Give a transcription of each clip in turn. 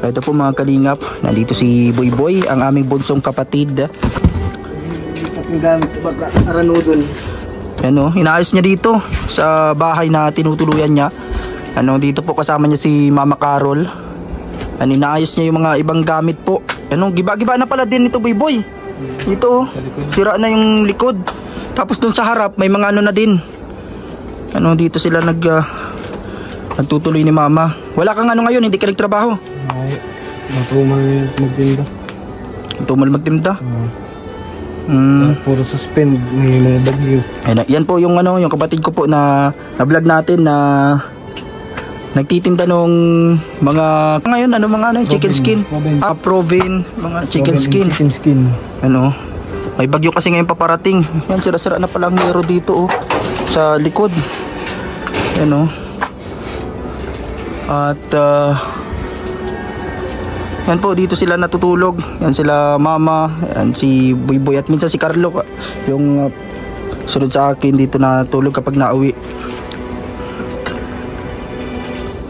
Ito po mga kalingap, nandito si Boy Boy, ang aming bunsong kapatid. Ang gamit baka arano dun. Ano, inaayos niya dito sa bahay na tinutuluyan niya. Ano, dito po kasama niya si Mama Carol. Ano, inaayos niya yung mga ibang gamit po. Ano, giba-giba na pala din ito Boy Boy. Ito, sira na yung likod. Tapos dun sa harap may mga ano na din. Ano, dito sila nagtutuloy ni Mama. Wala kang ano ngayon, hindi ka nagtrabaho? Ay, matumal magtinda. Matumal magtinda? Puro suspend, may mga bagyo. Yan po yung ano, yung kapatid ko po na vlog natin na nagtitinda nung mga ngayon ano mga ano, chicken skin. Provin, mga chicken skin. Chicken skin. Ano? May bagyo kasi ngayon paparating. Yan, sira-sira na pala ang yero dito sa likod. Ano? At yan po, dito sila natutulog. Yan sila Mama, yan si Boy Boy at minsan si Carlo yung sunod sa akin dito natulog kapag nauwi.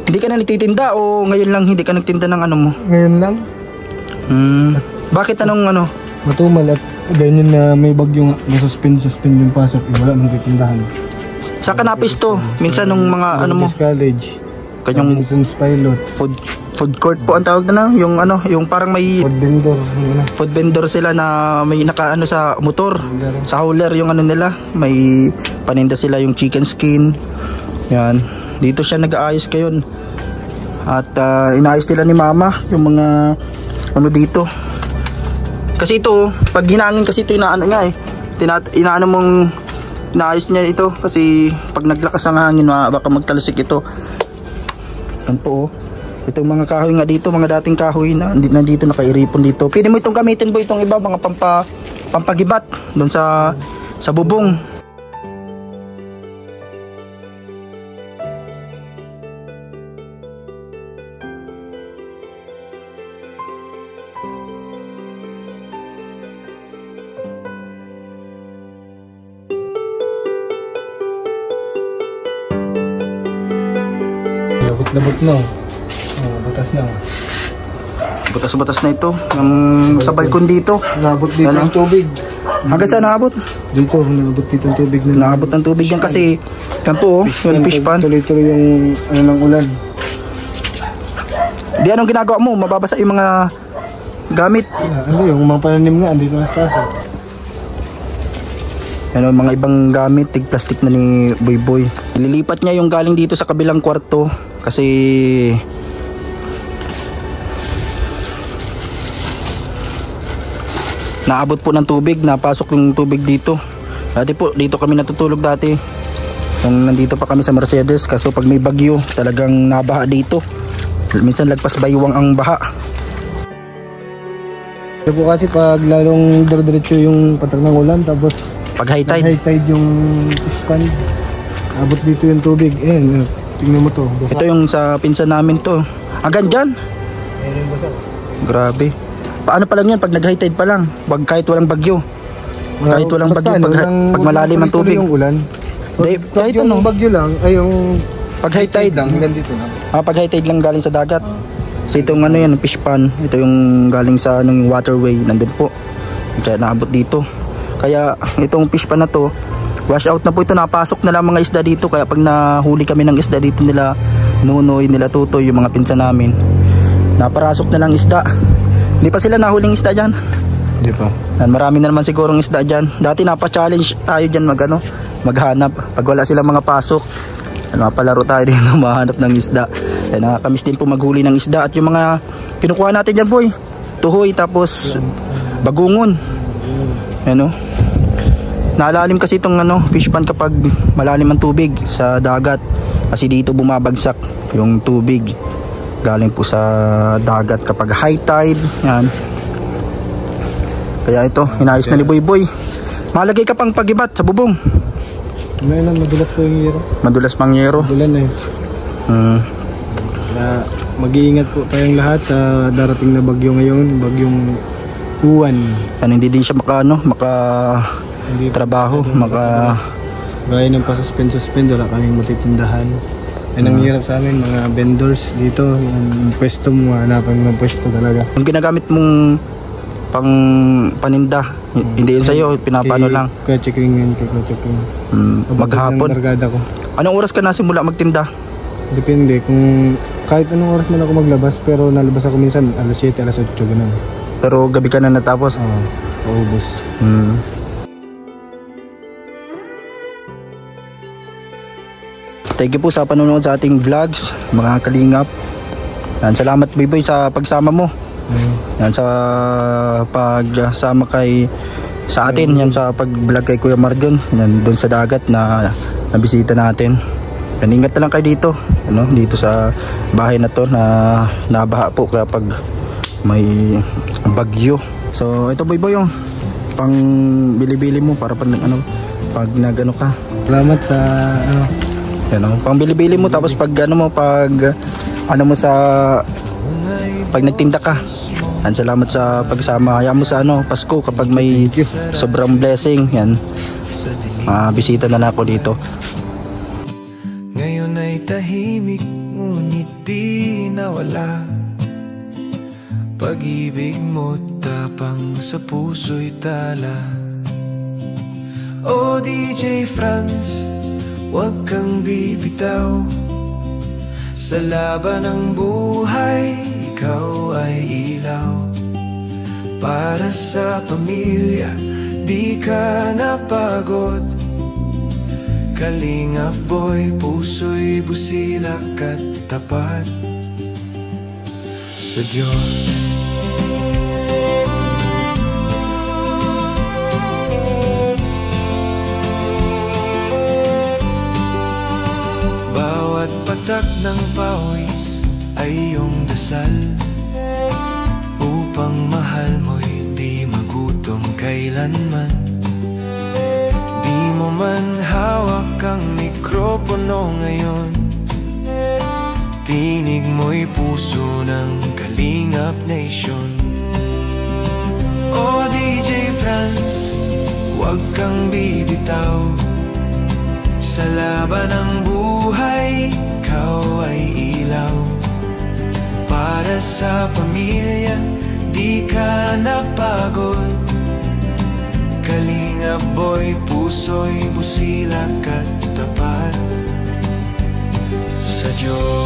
Hindi ka na nagtitinda o ngayon lang hindi ka nagtinda ng ano mo? Ngayon lang. Bakit anong ano? Matumal at ganyan na may bagyo nga, suspend yung pasok, wala nang titindahan. Sa kanapis to, minsan nung mga ano mo? College. Kanyang pilot. Food court po ang tawag na, yung ano, yung parang may food vendor. Food vendor sila na may nakaano sa motor, sa hauler yung ano nila, may paninda sila yung chicken skin. Yan, dito siya nag-aayos ngayon. At inaayos nila ni Mama yung mga ano dito. Kasi ito, pag hinangin kasi ito inaano nga inaano mong inaayos niya ito kasi pag naglakas ang hangin baka magtalasik ito. Yan po itong mga kahoy nga dito, mga dating kahoy na nandito nakairipon dito. Pwede mo itong gamitin po itong iba, mga pampagibat doon sa bubong. Labot na. Butas na. Butas-butas na ito. Yung sa balkon dito. Naabot dito ang tubig. Hanggang saan naabot? Dito, naabot dito ang tubig. Naabot ang tubig yan kasi yan po, yung fish pan. Tuloy-tuloy yung ano ng ulan. Di anong ginagawa mo? Mababasa yung mga gamit. Ano yung mga pananim nga, andito na sa taas. Ano, mga ibang gamit, tig-plastic na ni Boy Boy. Nililipat niya yung galing dito sa kabilang kwarto kasi naabot po ng tubig, napasok yung tubig dito. Dati po, dito kami natutulog dati. Nung nandito pa kami sa Mercedes, kaso pag may bagyo, talagang nabaha dito. Minsan lagpas baywang ang baha. Ito po kasi pag lalong diretso yung patag ng ulan, tapos pag high tide. High tide yung fish pan. Abot dito yung tubig. Tingnan mo to. Basa. Ito yung sa pinsan namin to. Hanggang dyan. Ayan yung basa. Grabe. Paano pa lang yan pag nag high tide pa lang? Kahit walang bagyo. Kahit walang bagyo. Pag malalim ang tubig. Yung ulan. Kahit yung ano. bagyo lang ay yung pag high tide lang. Hanggang dito lang. Pag high tide lang galing sa dagat. So itong ano yan, fish pan. Ito yung galing sa anong waterway. Nandun po. Kaya naabot dito. Kaya itong fish pan na to, wash out na po ito, napasok na lang mga isda dito. Kaya pag nahuli kami ng isda dito nila Nunoy, nila Tutoy, yung mga pinsan namin, naparasok na lang isda. Hindi pa sila nahuling isda dyan. Hindi pa. Marami na naman sigurong isda dyan. Dati napa-challenge tayo dyan maghanap. Pag wala silang mga pasok, napalaro tayo din mahanap ng isda. Nakakamiss din po maghuli ng isda. At yung mga kinukuha natin dyan boy, tuhoy tapos bagungon. Ano? Nalalim kasi itong fish pan kapag malalim ang tubig sa dagat. Kasi dito bumabagsak yung tubig. Galing po sa dagat kapag high tide. Yan. Kaya ito, inayos na ni Boy Boy. Malagay ka pang pagibat sa bubong. Ngayon madulas po yung yero. Madulas pang yero. Madulan na yun. Mag-iingat po tayong lahat sa darating na bagyo ngayon. Bagyong Juan. Hindi din siya trabaho, gaya ng pa-suspend, wala kaming matitindahan. Yan ang hirap sa amin, mga vendors dito. Yung pwesto mo, hanapan mo ng pwesto talaga. Yung ginagamit mong pang paninda, hindi yun sa'yo, pinapano lang. Kaya checking yan, kaya checking. Maghapon. Ko. Anong oras ka nasimula magtinda? Depende, kung kahit anong oras man ako maglabas, pero nalabas ako minsan alas 7, alas 8, ganun. Pero gabi ka na natapos? Oo, paubos. Thank you po sa panonood sa ating vlogs, mga kalingap. Yan, salamat Biboy sa pagsama mo. Yan, sa pagsama kay sa atin, yan sa pag-vlog kay Kuya Marjon, yan doon sa dagat na nabisita natin. Yan, ingat na lang kayo dito, ano, dito sa bahay na to na nabaha po kapag may bagyo. So ito Biboy yung pang bili-bili mo para pag ano, pag nagano ka. Salamat sa ano, yan, pang bili-bili mo, tapos pag ano mo, pag ano mo sa pag nagtinda ka. Yan, salamat sa pagsama. Hayaan mo sa ano, Pasko kapag may sobrang blessing, yan. Bisita na ako dito. Ngayon ay tahimik, ngunit di nawala. Pag-ibig mo tapang sa puso'y tala. Oh DJ Franz, huwag kang bibitaw. Sa laban ng buhay, ikaw ay ilaw. Para sa pamilya, di ka napagod. Kalingap boy, puso'y busilak at tapat sa Diyos. Bawat patak ng pawis ay iyong dasal, upang mahal mo'y di magutom kailanman. Di mo man hawak ang mikropono ngayon, tinig mo'y puso ng Kalingap Nation. Oh DJ Franz, huwag kang bibitaw. Sa laban ng buhay, ikaw ay ilaw. Para sa pamilya, di ka napagod. Kalingap boy, puso'y busilak at tapat sa Diyos.